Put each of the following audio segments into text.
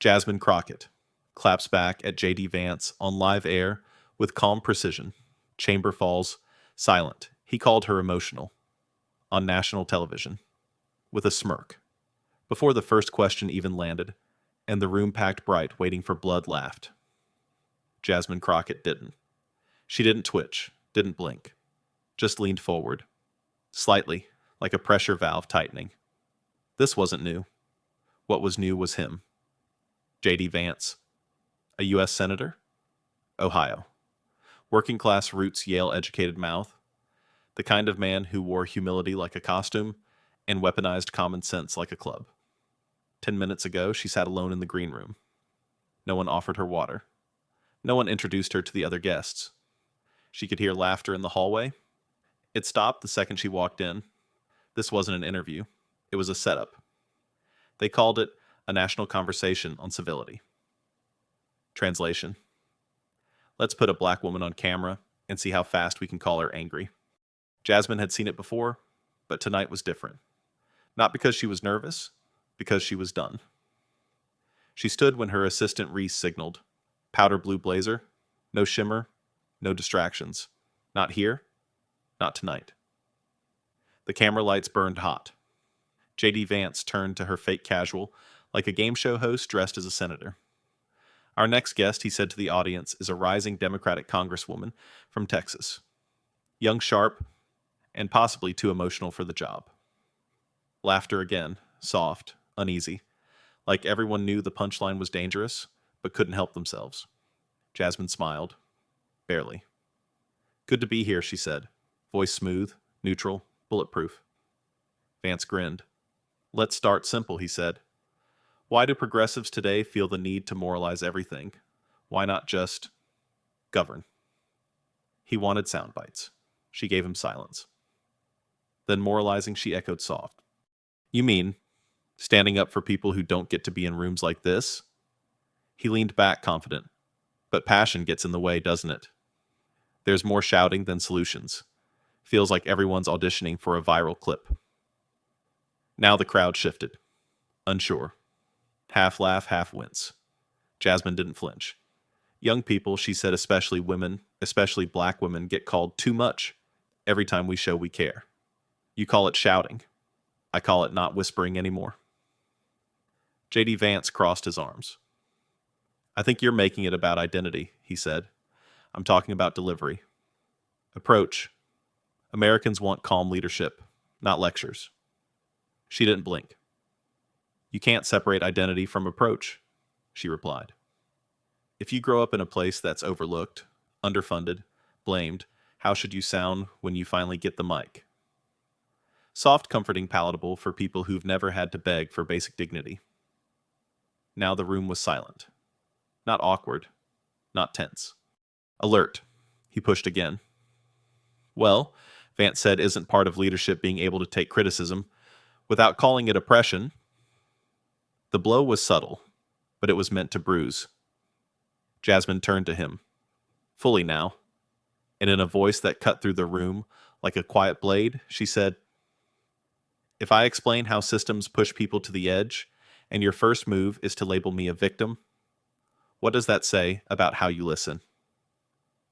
Jasmine Crockett claps back at JD Vance on live air with calm precision. Chamber falls silent. He called her emotional. On national television. With a smirk. Before the first question even landed, and the room packed bright waiting for blood laughed. Jasmine Crockett didn't. She didn't twitch, didn't blink. Just leaned forward. Slightly, like a pressure valve tightening. This wasn't new. What was new was him. JD Vance. A U.S. Senator? Ohio. Working class roots Yale educated mouth. The kind of man who wore humility like a costume and weaponized common sense like a club. 10 minutes ago, she sat alone in the green room. No one offered her water. No one introduced her to the other guests. She could hear laughter in the hallway. It stopped the second she walked in. This wasn't an interview. It was a setup. They called it a national conversation on civility. Translation. Let's put a black woman on camera and see how fast we can call her angry. Jasmine had seen it before, but tonight was different. Not because she was nervous, because she was done. She stood when her assistant Reese signaled. Powder blue blazer, no shimmer, no distractions. Not here, not tonight. The camera lights burned hot. JD Vance turned to her fake casual, like a game show host dressed as a senator. Our next guest, he said to the audience, is a rising Democratic Congresswoman from Texas. Young, sharp, and possibly too emotional for the job. Laughter again, soft, uneasy, like everyone knew the punchline was dangerous, but couldn't help themselves. Jasmine smiled. Barely. Good to be here, she said. Voice smooth, neutral, bulletproof. Vance grinned. Let's start simple, he said. Why do progressives today feel the need to moralize everything? Why not just govern? He wanted sound bites. She gave him silence. Then moralizing, she echoed soft. You mean standing up for people who don't get to be in rooms like this? He leaned back, confident. But passion gets in the way, doesn't it? There's more shouting than solutions. Feels like everyone's auditioning for a viral clip. Now the crowd shifted. Unsure. Half laugh, half wince. Jasmine didn't flinch. Young people, she said, especially women, especially black women, get called too much every time we show we care. You call it shouting. I call it not whispering anymore. JD Vance crossed his arms. I think you're making it about identity, he said. I'm talking about delivery. Approach. Americans want calm leadership, not lectures. She didn't blink. You can't separate identity from approach, she replied. If you grow up in a place that's overlooked, underfunded, blamed, how should you sound when you finally get the mic? Soft, comforting, palatable for people who've never had to beg for basic dignity. Now the room was silent. Not awkward, not tense. Alert. He pushed again. Well, Vance said, isn't part of leadership being able to take criticism without calling it oppression? The blow was subtle, but it was meant to bruise. Jasmine turned to him. Fully now, and in a voice that cut through the room like a quiet blade, she said, if I explain how systems push people to the edge, and your first move is to label me a victim, what does that say about how you listen?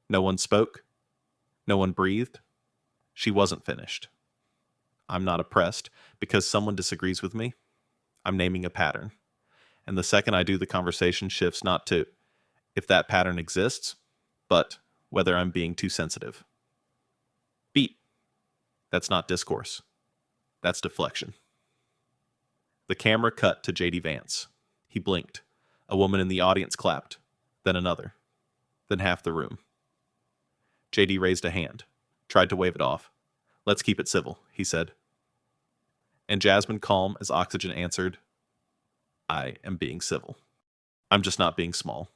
No one spoke. No one breathed. She wasn't finished. I'm not oppressed because someone disagrees with me. I'm naming a pattern. And the second I do, the conversation shifts not to if that pattern exists, but whether I'm being too sensitive. Beat. That's not discourse. That's deflection. The camera cut to JD Vance. He blinked. A woman in the audience clapped. Then another. Then half the room. JD raised a hand. Tried to wave it off. Let's keep it civil, he said. And Jasmine, calm as oxygen, answered, I am being civil. I'm just not being small.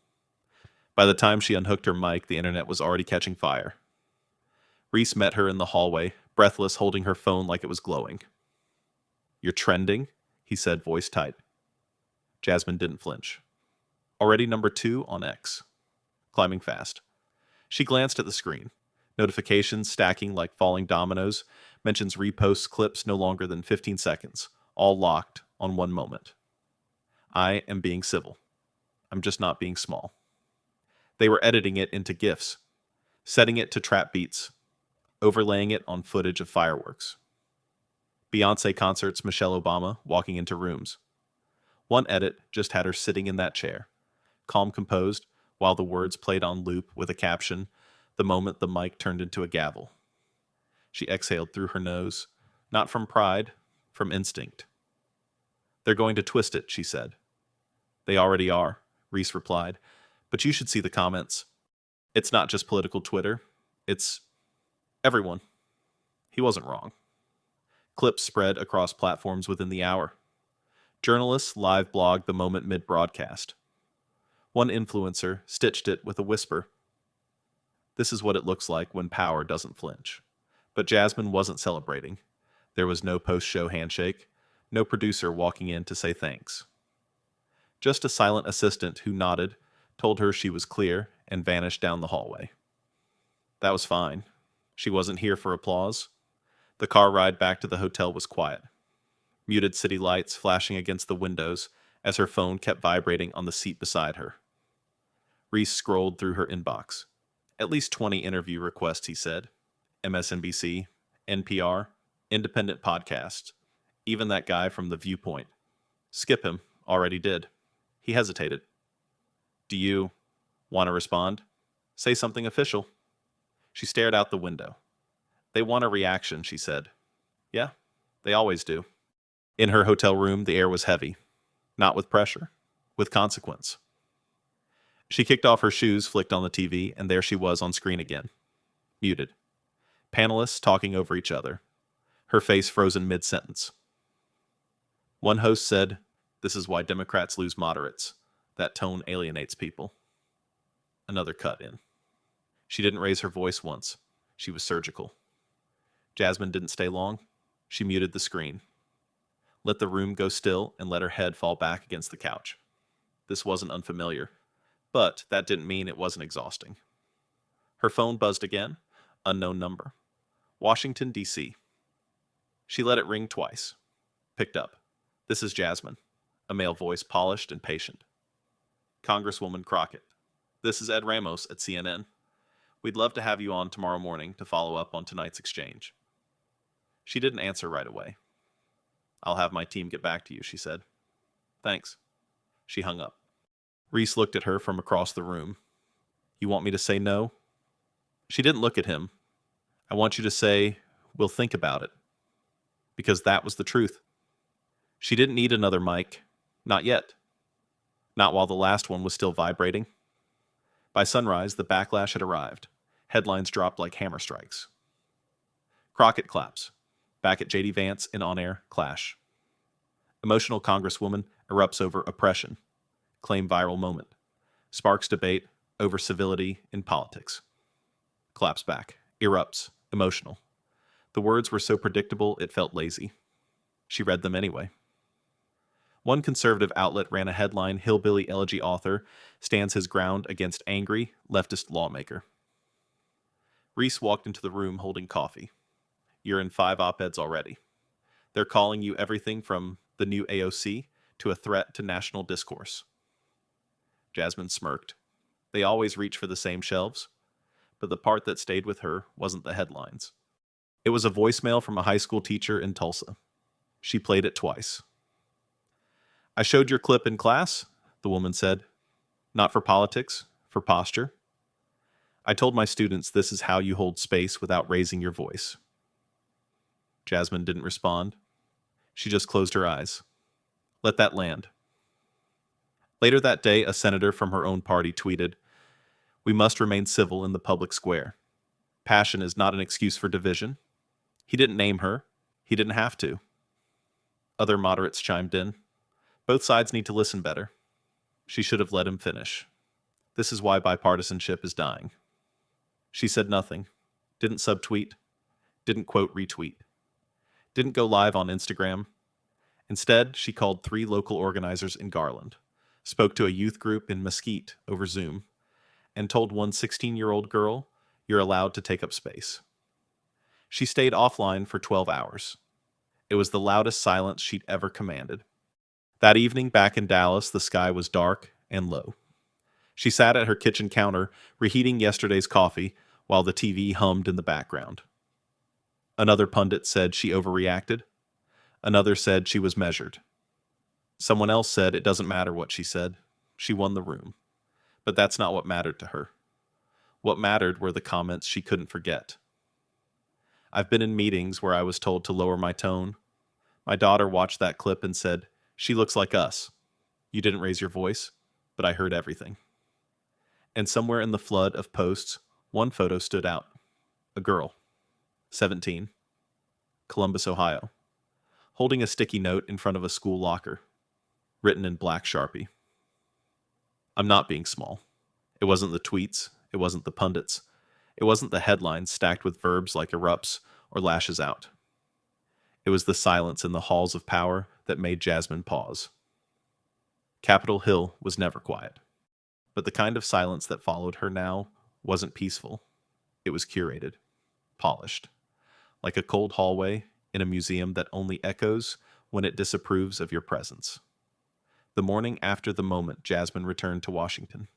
By the time she unhooked her mic, the internet was already catching fire. Reese met her in the hallway, breathless, holding her phone like it was glowing. You're trending, he said, voice tight. Jasmine didn't flinch. Already number 2 on X. Climbing fast. She glanced at the screen. Notifications stacking like falling dominoes, mentions reposts clips no longer than 15 seconds, all locked on one moment. I am being civil. I'm just not being small. They were editing it into GIFs, setting it to trap beats, overlaying it on footage of fireworks. Beyoncé concerts, Michelle Obama walking into rooms. One edit just had her sitting in that chair, calm, composed, while the words played on loop with a caption, the moment the mic turned into a gavel. She exhaled through her nose, not from pride, from instinct. They're going to twist it, she said. They already are, Reese replied, but you should see the comments. It's not just political Twitter, it's everyone. He wasn't wrong. Clips spread across platforms within the hour. Journalists live blogged the moment mid-broadcast. One influencer stitched it with a whisper. This is what it looks like when power doesn't flinch. But Jasmine wasn't celebrating. There was no post-show handshake, no producer walking in to say thanks. Just a silent assistant who nodded, told her she was clear, and vanished down the hallway. That was fine. She wasn't here for applause. The car ride back to the hotel was quiet. Muted city lights flashing against the windows as her phone kept vibrating on the seat beside her. Reese scrolled through her inbox. At least 20 interview requests, he said. MSNBC, NPR, independent podcasts, even that guy from The Viewpoint. Skip him, already did. He hesitated. Do you want to respond? Say something official. She stared out the window. They want a reaction, she said. Yeah, they always do. In her hotel room, the air was heavy. Not with pressure, with consequence. She kicked off her shoes, flicked on the TV, and there she was on screen again. Muted. Panelists talking over each other. Her face frozen mid-sentence. One host said, "This is why Democrats lose moderates. That tone alienates people." Another cut in. She didn't raise her voice once. She was surgical. Jasmine didn't stay long. She muted the screen. Let the room go still and let her head fall back against the couch. This wasn't unfamiliar, but that didn't mean it wasn't exhausting. Her phone buzzed again. Unknown number. Washington, D.C. She let it ring twice. Picked up. This is Jasmine. A male voice, polished and patient. Congresswoman Crockett. This is Ed Ramos at CNN. We'd love to have you on tomorrow morning to follow up on tonight's exchange. She didn't answer right away. I'll have my team get back to you, she said. Thanks. She hung up. Reese looked at her from across the room. You want me to say no? She didn't look at him. I want you to say, we'll think about it. Because that was the truth. She didn't need another mic. Not yet. Not while the last one was still vibrating. By sunrise, the backlash had arrived. Headlines dropped like hammer strikes. Crockett claps. Back at JD Vance in on-air clash. Emotional Congresswoman erupts over oppression. Claim viral moment. Sparks debate over civility in politics. Claps back. Erupts. Emotional. The words were so predictable it felt lazy. She read them anyway. One conservative outlet ran a headline, Hillbilly Elegy Author Stands His Ground Against Angry Leftist Lawmaker. Reese walked into the room holding coffee. You're in 5 op-eds already. They're calling you everything from the new AOC to a threat to national discourse. Jasmine smirked. They always reach for the same shelves, but the part that stayed with her wasn't the headlines. It was a voicemail from a high school teacher in Tulsa. She played it twice. I showed your clip in class, the woman said. Not for politics, for posture. I told my students this is how you hold space without raising your voice. Jasmine didn't respond. She just closed her eyes. Let that land. Later that day, a senator from her own party tweeted, "We must remain civil in the public square. Passion is not an excuse for division." He didn't name her. He didn't have to. Other moderates chimed in. Both sides need to listen better. She should have let him finish. This is why bipartisanship is dying. She said nothing. Didn't subtweet. Didn't quote retweet. Didn't go live on Instagram. Instead, she called 3 local organizers in Garland, spoke to a youth group in Mesquite over Zoom, and told one 16-year-old girl, you're allowed to take up space. She stayed offline for 12 hours. It was the loudest silence she'd ever commanded. That evening back in Dallas, the sky was dark and low. She sat at her kitchen counter, reheating yesterday's coffee, while the TV hummed in the background. Another pundit said she overreacted. Another said she was measured. Someone else said it doesn't matter what she said. She won the room. But that's not what mattered to her. What mattered were the comments she couldn't forget. I've been in meetings where I was told to lower my tone. My daughter watched that clip and said, "She looks like us." You didn't raise your voice, but I heard everything. And somewhere in the flood of posts, one photo stood out. A girl, 17, Columbus, Ohio, holding a sticky note in front of a school locker, written in black Sharpie. I'm not being small. It wasn't the tweets. It wasn't the pundits. It wasn't the headlines stacked with verbs like erupts or lashes out. It was the silence in the halls of power that made Jasmine pause. Capitol Hill was never quiet. But the kind of silence that followed her now wasn't peaceful. It was curated, polished, like a cold hallway in a museum that only echoes when it disapproves of your presence. The morning after the moment Jasmine returned to Washington,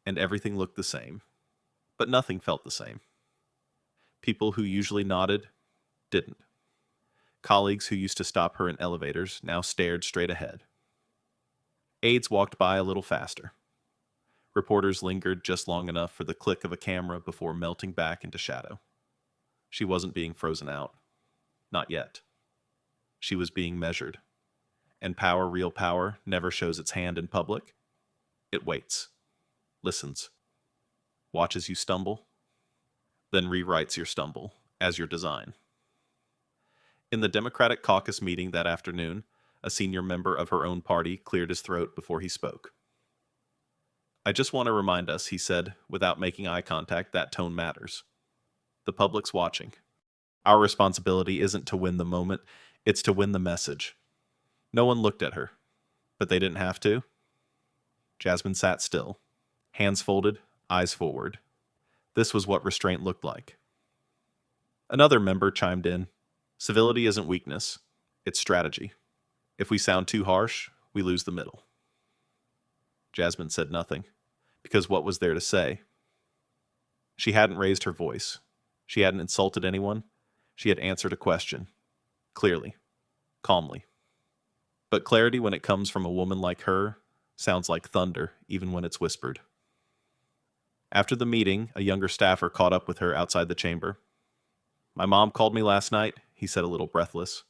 and everything looked the same, but nothing felt the same. People who usually nodded didn't. Colleagues who used to stop her in elevators now stared straight ahead. Aides walked by a little faster. Reporters lingered just long enough for the click of a camera before melting back into shadow. She wasn't being frozen out. Not yet. She was being measured. And power, real power, never shows its hand in public. It waits, listens, watches you stumble, then rewrites your stumble as your design. In the Democratic caucus meeting that afternoon, a senior member of her own party cleared his throat before he spoke. I just want to remind us, he said, without making eye contact, that tone matters. The public's watching. Our responsibility isn't to win the moment, it's to win the message. No one looked at her, but they didn't have to. Jasmine sat still, hands folded, eyes forward. This was what restraint looked like. Another member chimed in. Civility isn't weakness, it's strategy. If we sound too harsh, we lose the middle. Jasmine said nothing, because what was there to say? She hadn't raised her voice. She hadn't insulted anyone. She had answered a question. Clearly. Calmly. But clarity when it comes from a woman like her sounds like thunder, even when it's whispered. After the meeting, a younger staffer caught up with her outside the chamber. My mom called me last night, he said, a little breathless.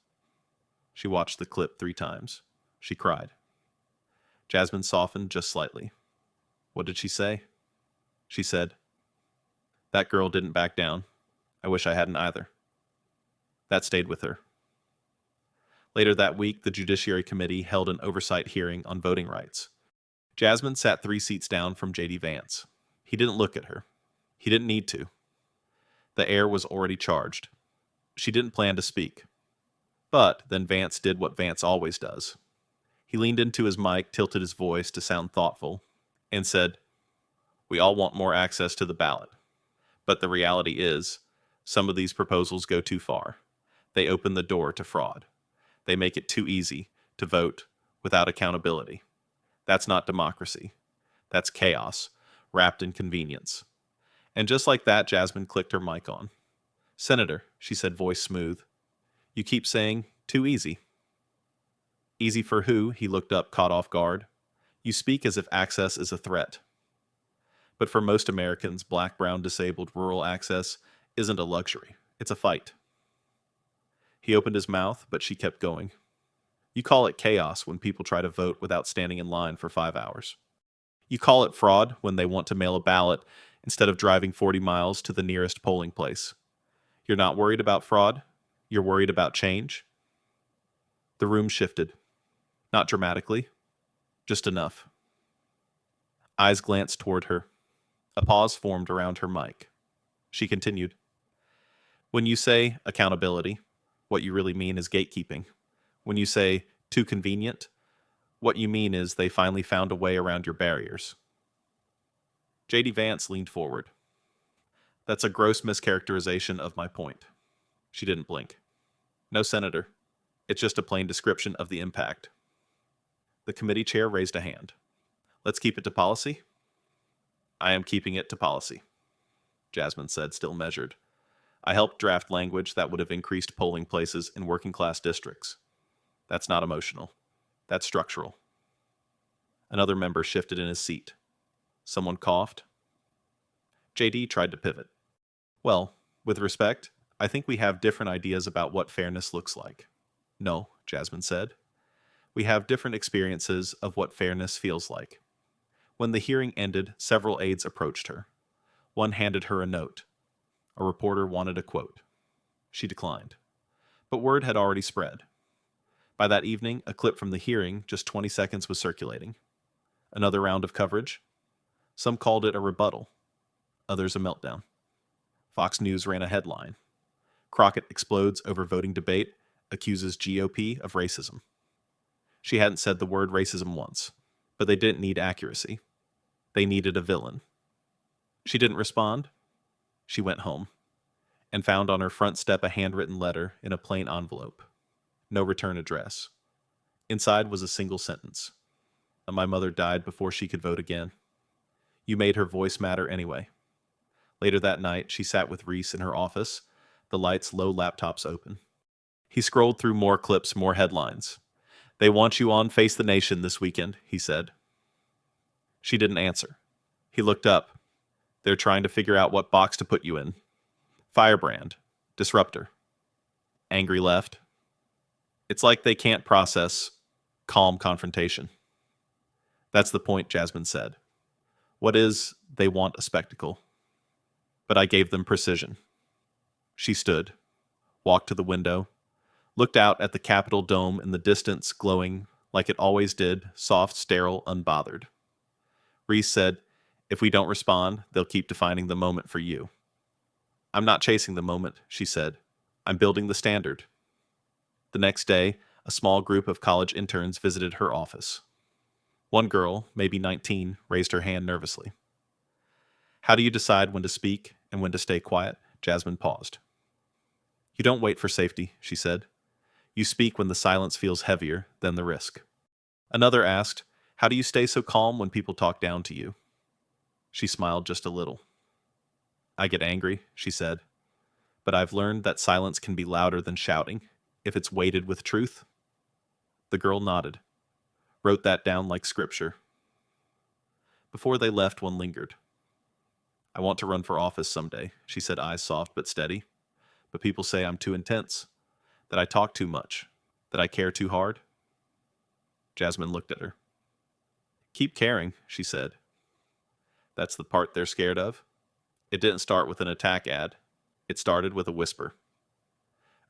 She watched the clip 3 times. She cried. Jasmine softened just slightly. What did she say? She said, "That girl didn't back down. I wish I hadn't either." That stayed with her. Later that week, the Judiciary Committee held an oversight hearing on voting rights. Jasmine sat 3 seats down from JD Vance. He didn't look at her. He didn't need to. The air was already charged. She didn't plan to speak. But then Vance did what Vance always does. He leaned into his mic, tilted his voice to sound thoughtful, and said, "We all want more access to the ballot. But the reality is, some of these proposals go too far. They open the door to fraud. They make it too easy to vote without accountability. That's not democracy. That's chaos, wrapped in convenience." And just like that, Jasmine clicked her mic on. "Senator," she said, voice smooth, "you keep saying, too easy." Easy for who? He looked up, caught off guard. You speak as if access is a threat. But for most Americans, black, brown, disabled, rural access isn't a luxury. It's a fight. He opened his mouth, but she kept going. You call it chaos when people try to vote without standing in line for 5 hours. You call it fraud when they want to mail a ballot instead of driving 40 miles to the nearest polling place. You're not worried about fraud? You're worried about change? The room shifted. Not dramatically, just enough. Eyes glanced toward her. A pause formed around her mic. She continued. When you say accountability, what you really mean is gatekeeping. When you say too convenient, what you mean is they finally found a way around your barriers. JD Vance leaned forward. That's a gross mischaracterization of my point. She didn't blink. No, Senator. It's just a plain description of the impact. The committee chair raised a hand. Let's keep it to policy. I am keeping it to policy, Jasmine said, still measured. I helped draft language that would have increased polling places in working class districts. That's not emotional. That's structural. Another member shifted in his seat. Someone coughed. JD tried to pivot. Well, with respect, I think we have different ideas about what fairness looks like. No, Jasmine said. We have different experiences of what fairness feels like. When the hearing ended, several aides approached her. One handed her a note. A reporter wanted a quote. She declined. But word had already spread. By that evening, a clip from the hearing, just 20 seconds, was circulating. Another round of coverage. Some called it a rebuttal. Others a meltdown. Fox News ran a headline. Crockett explodes over voting debate, accuses GOP of racism. She hadn't said the word racism once, but they didn't need accuracy. They needed a villain. She didn't respond. She went home and found on her front step a handwritten letter in a plain envelope. No return address. Inside was a single sentence. My mother died before she could vote again. You made her voice matter anyway. Later that night, she sat with Reese in her office, the lights low, laptops open. He scrolled through more clips, more headlines. They want you on Face the Nation this weekend, he said. She didn't answer. He looked up. They're trying to figure out what box to put you in. Firebrand. Disruptor. Angry left. It's like they can't process calm confrontation. That's the point, Jasmine said. What is, they want a spectacle. But I gave them precision. She stood, walked to the window, looked out at the Capitol dome in the distance, glowing like it always did, soft, sterile, unbothered. Reese said, if we don't respond, they'll keep defining the moment for you. I'm not chasing the moment, she said. I'm building the standard. The next day, a small group of college interns visited her office. One girl, maybe 19, raised her hand nervously. How do you decide when to speak and when to stay quiet? Jasmine paused. You don't wait for safety, she said. You speak when the silence feels heavier than the risk. Another asked, how do you stay so calm when people talk down to you? She smiled just a little. I get angry, she said, but I've learned that silence can be louder than shouting if it's weighted with truth. The girl nodded, wrote that down like scripture. Before they left, one lingered. I want to run for office someday, she said, eyes soft but steady. But people say I'm too intense, that I talk too much, that I care too hard. Jasmine looked at her. Keep caring, she said. That's the part they're scared of. It didn't start with an attack ad. It started with a whisper.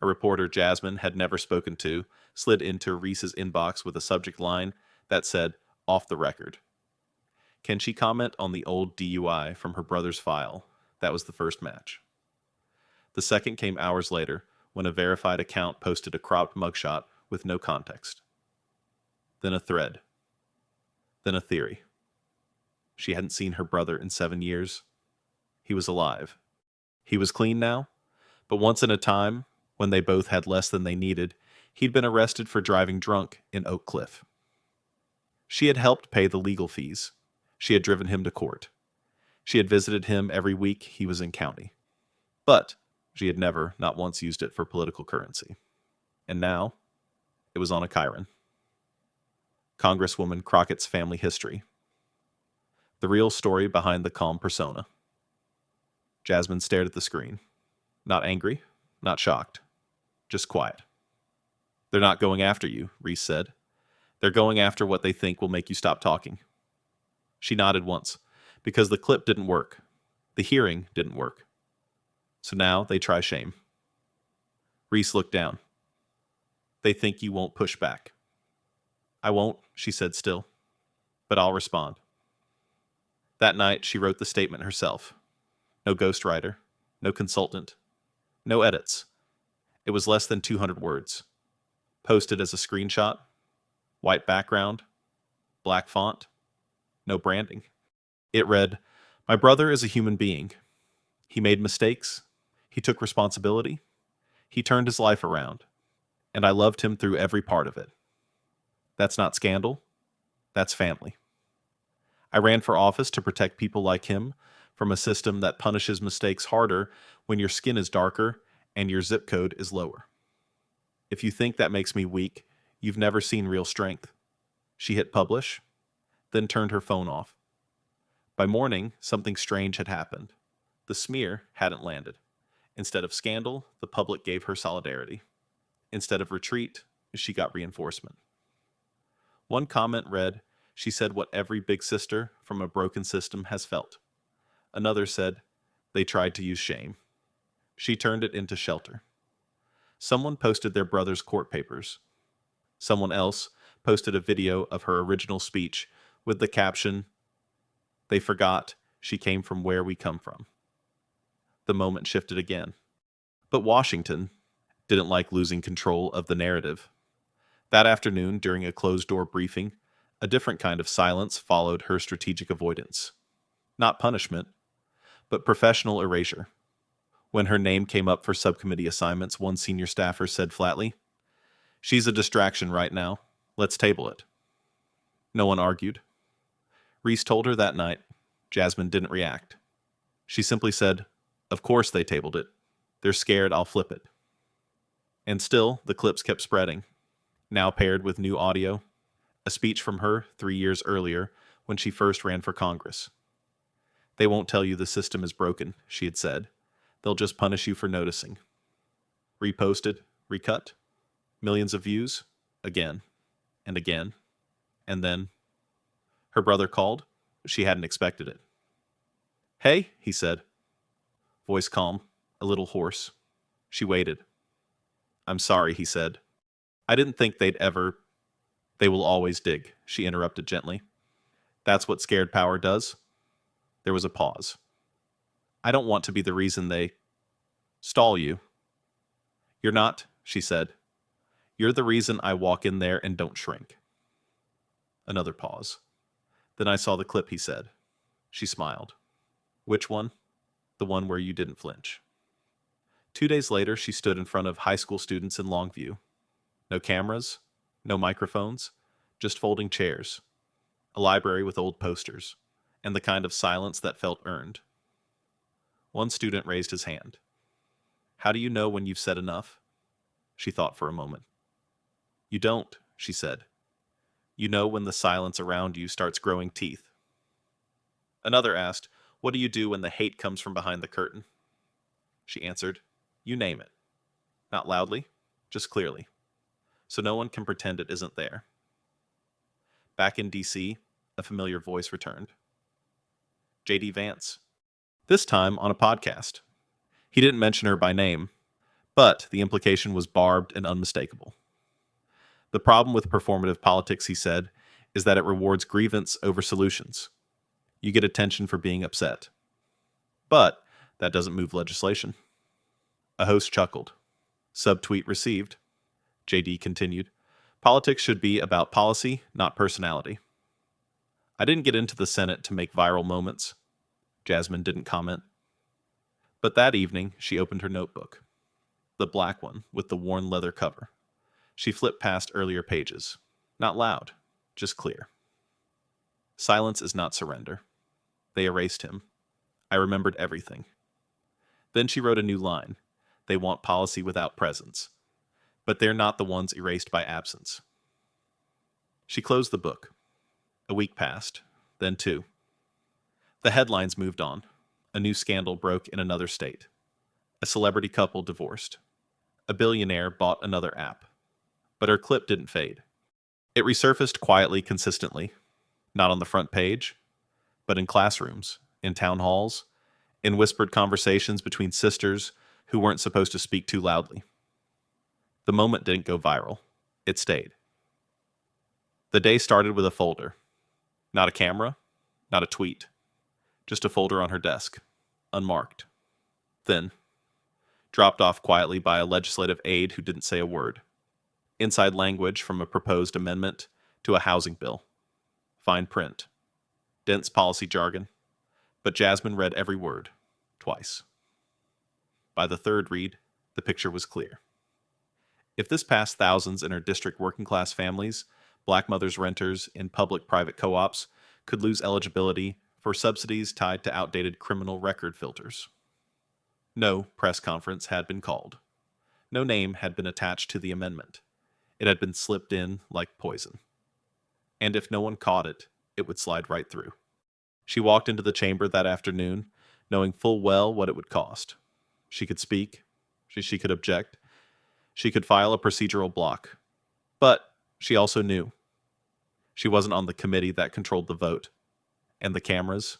A reporter Jasmine had never spoken to slid into Reese's inbox with a subject line that said, off the record. Can she comment on the old DUI from her brother's file? That was the first match. The second came hours later when a verified account posted a cropped mugshot with no context. Then a thread. Then a theory. She hadn't seen her brother in 7 years. He was alive. He was clean now, but once in a time, when they both had less than they needed, he'd been arrested for driving drunk in Oak Cliff. She had helped pay the legal fees. She had driven him to court. She had visited him every week he was in county. But she had never, not once, used it for political currency. And now, it was on a chyron. Congresswoman Crockett's family history. The real story behind the calm persona. Jasmine stared at the screen. Not angry, not shocked, just quiet. They're not going after you, Reese said. They're going after what they think will make you stop talking. She nodded once, because the clip didn't work. The hearing didn't work. So now they try shame. Reese looked down. They think you won't push back. I won't, she said still, but I'll respond. That night, she wrote the statement herself. No ghostwriter, no consultant, no edits. It was less than 200 words. Posted as a screenshot, white background, black font, no branding. It read, my brother is a human being. He made mistakes. He took responsibility. He turned his life around. And I loved him through every part of it. That's not scandal. That's family. I ran for office to protect people like him from a system that punishes mistakes harder when your skin is darker and your zip code is lower. If you think that makes me weak, you've never seen real strength. She hit publish, then turned her phone off. By morning, something strange had happened. The smear hadn't landed. Instead of scandal, the public gave her solidarity. Instead of retreat, she got reinforcement. One comment read, "She said what every big sister from a broken system has felt." Another said, "They tried to use shame." She turned it into shelter. Someone posted their brother's court papers. Someone else posted a video of her original speech with the caption, "They forgot she came from where we come from." The moment shifted again. But Washington didn't like losing control of the narrative. That afternoon, during a closed-door briefing, a different kind of silence followed her strategic avoidance. Not punishment, but professional erasure. When her name came up for subcommittee assignments, one senior staffer said flatly, "She's a distraction right now. Let's table it." No one argued. Reese told her that night. Jasmine didn't react. She simply said, "Of course they tabled it. They're scared I'll flip it." And still, the clips kept spreading, now paired with new audio, a speech from her 3 years earlier when she first ran for Congress. "They won't tell you the system is broken," she had said. "They'll just punish you for noticing." Reposted, recut, millions of views, again, and again, and then her brother called. She hadn't expected it. "Hey," he said. Voice calm, a little hoarse. She waited. "I'm sorry," he said. "I didn't think they'd ever—" "They will always dig," she interrupted gently. "That's what scared power does." There was a pause. "I don't want to be the reason they stall you." "You're not," she said. "You're the reason I walk in there and don't shrink." Another pause. "Then I saw the clip," he said. She smiled. "Which one?" "The one where you didn't flinch." 2 days later, she stood in front of high school students in Longview. No cameras, no microphones, just folding chairs, a library with old posters, and the kind of silence that felt earned. One student raised his hand. "How do you know when you've said enough?" She thought for a moment. "You don't," she said. "You know when the silence around you starts growing teeth." Another asked, "What do you do when the hate comes from behind the curtain?" She answered, "You name it." Not loudly, just clearly. So no one can pretend it isn't there. Back in D.C., a familiar voice returned. JD Vance. This time on a podcast. He didn't mention her by name, but the implication was barbed and unmistakable. The problem with performative politics, he said, is that it rewards grievance over solutions. You get attention for being upset. But that doesn't move legislation. A host chuckled. Subtweet received. JD continued, "Politics should be about policy, not personality." "I didn't get into the Senate to make viral moments." Jasmine didn't comment. But that evening, she opened her notebook. The black one with the worn leather cover. She flipped past earlier pages. Not loud, just clear. Silence is not surrender. They erased him. I remembered everything. Then she wrote a new line. They want policy without presence. But they're not the ones erased by absence. She closed the book. A week passed, then 2. The headlines moved on. A new scandal broke in another state. A celebrity couple divorced. A billionaire bought another app. But her clip didn't fade. It resurfaced quietly, consistently. Not on the front page, but in classrooms, in town halls, in whispered conversations between sisters who weren't supposed to speak too loudly. The moment didn't go viral. It stayed. The day started with a folder. Not a camera, not a tweet. Just a folder on her desk, unmarked. Then, dropped off quietly by a legislative aide who didn't say a word. Inside language from a proposed amendment to a housing bill. Fine print. Dense policy jargon. But Jasmine read every word, twice. By the third read, the picture was clear. If this passed thousands in her district working-class families, black mothers renters in public-private co-ops, could lose eligibility for subsidies tied to outdated criminal record filters. No press conference had been called. No name had been attached to the amendment. It had been slipped in like poison. And if no one caught it, it would slide right through. She walked into the chamber that afternoon, knowing full well what it would cost. She could speak. She could object. She could file a procedural block. But she also knew she wasn't on the committee that controlled the vote. And the cameras,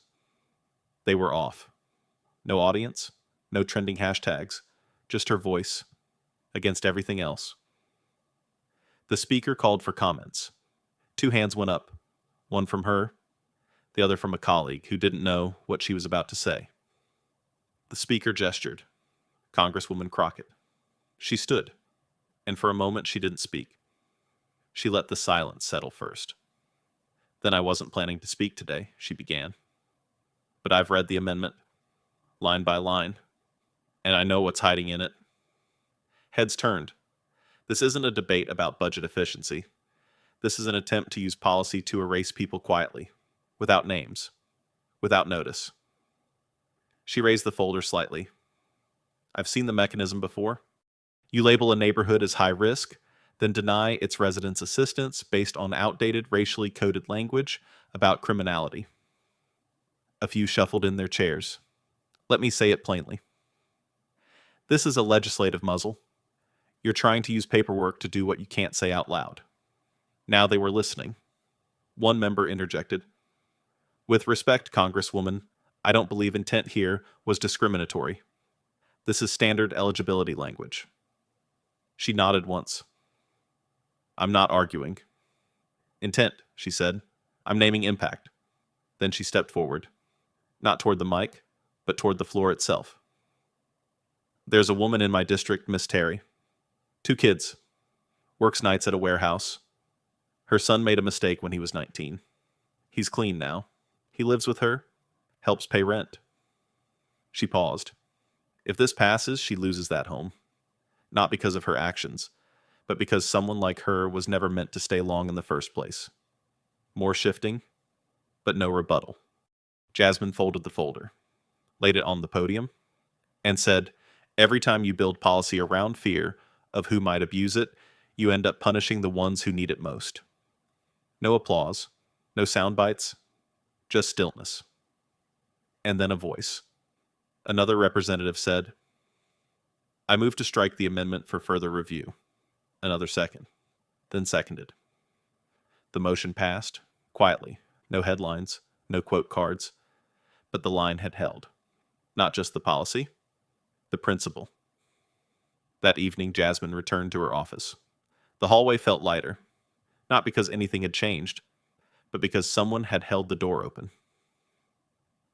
they were off. No audience, no trending hashtags, just her voice against everything else. The speaker called for comments. 2 hands went up, one from her, the other from a colleague who didn't know what she was about to say. The speaker gestured. Congresswoman Crockett. She stood, and for a moment she didn't speak. She let the silence settle first. Then I wasn't planning to speak today, she began. But I've read the amendment, line by line, and I know what's hiding in it. Heads turned. This isn't a debate about budget efficiency. This is an attempt to use policy to erase people quietly, without names, without notice. She raised the folder slightly. I've seen the mechanism before. You label a neighborhood as high risk, then deny its residents assistance based on outdated racially coded language about criminality. A few shuffled in their chairs. Let me say it plainly. This is a legislative muzzle. You're trying to use paperwork to do what you can't say out loud. Now they were listening. One member interjected. With respect, Congresswoman, I don't believe intent here was discriminatory. This is standard eligibility language. She nodded once. I'm not arguing. Intent, she said. I'm naming impact. Then she stepped forward. Not toward the mic, but toward the floor itself. There's a woman in my district, Miss Terry. 2 kids. Works nights at a warehouse. Her son made a mistake when he was 19. He's clean now. He lives with her, helps pay rent. She paused. If this passes, she loses that home. Not because of her actions, but because someone like her was never meant to stay long in the first place. More shifting, but no rebuttal. Jasmine folded the folder, laid it on the podium, and said, every time you build policy around fear of who might abuse it, you end up punishing the ones who need it most. No applause, no sound bites, just stillness. And then a voice. Another representative said, I move to strike the amendment for further review. Another second, then seconded. The motion passed, quietly, no headlines, no quote cards, but the line had held. Not just the policy, the principle. That evening, Jasmine returned to her office. The hallway felt lighter, not because anything had changed, but because someone had held the door open.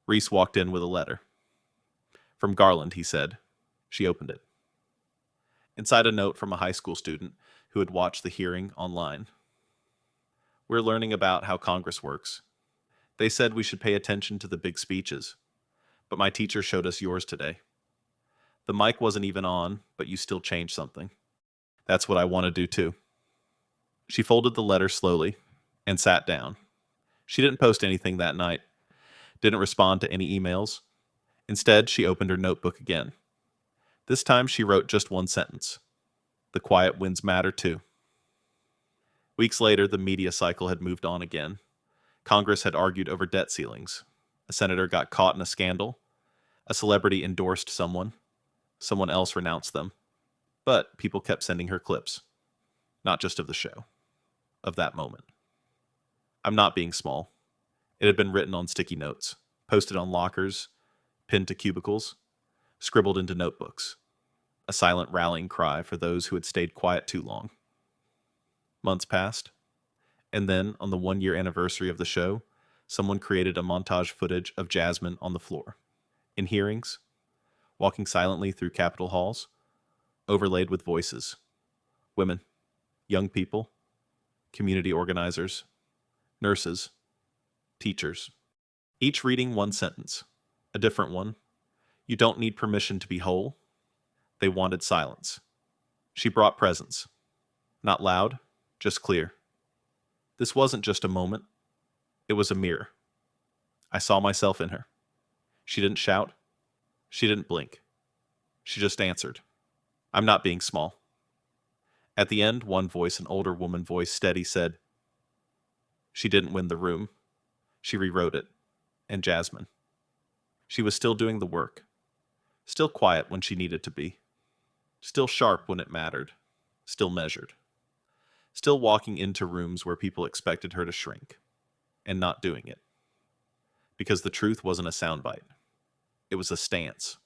Reese walked in with a letter. From Garland, he said. She opened it. Inside a note from a high school student who had watched the hearing online. We're learning about how Congress works. They said we should pay attention to the big speeches, but my teacher showed us yours today. The mic wasn't even on, but you still changed something. That's what I want to do too. She folded the letter slowly and sat down. She didn't post anything that night, didn't respond to any emails. Instead, she opened her notebook again. This time she wrote just one sentence. The quiet wins matter too. Weeks later, the media cycle had moved on again. Congress had argued over debt ceilings. A senator got caught in a scandal. A celebrity endorsed someone. Someone else renounced them. But people kept sending her clips. Not just of the show. Of that moment. I'm not being small. It had been written on sticky notes, posted on lockers, pinned to cubicles, scribbled into notebooks. A silent rallying cry for those who had stayed quiet too long. Months passed, and then, on the 1-year anniversary of the show, someone created a montage footage of Jasmine on the floor, in hearings, walking silently through Capitol halls, overlaid with voices. Women, young people, community organizers, nurses, teachers. Each reading one sentence, a different one. You don't need permission to be whole. They wanted silence. She brought presence. Not loud, just clear. This wasn't just a moment. It was a mirror. I saw myself in her. She didn't shout. She didn't blink. She just answered. I'm not being small. At the end, one voice, an older woman voice, steady, said, she didn't win the room. She rewrote it. And Jasmine. She was still doing the work. Still quiet when she needed to be. Still sharp when it mattered. Still measured. Still walking into rooms where people expected her to shrink. And not doing it. Because the truth wasn't a soundbite. It was a stance.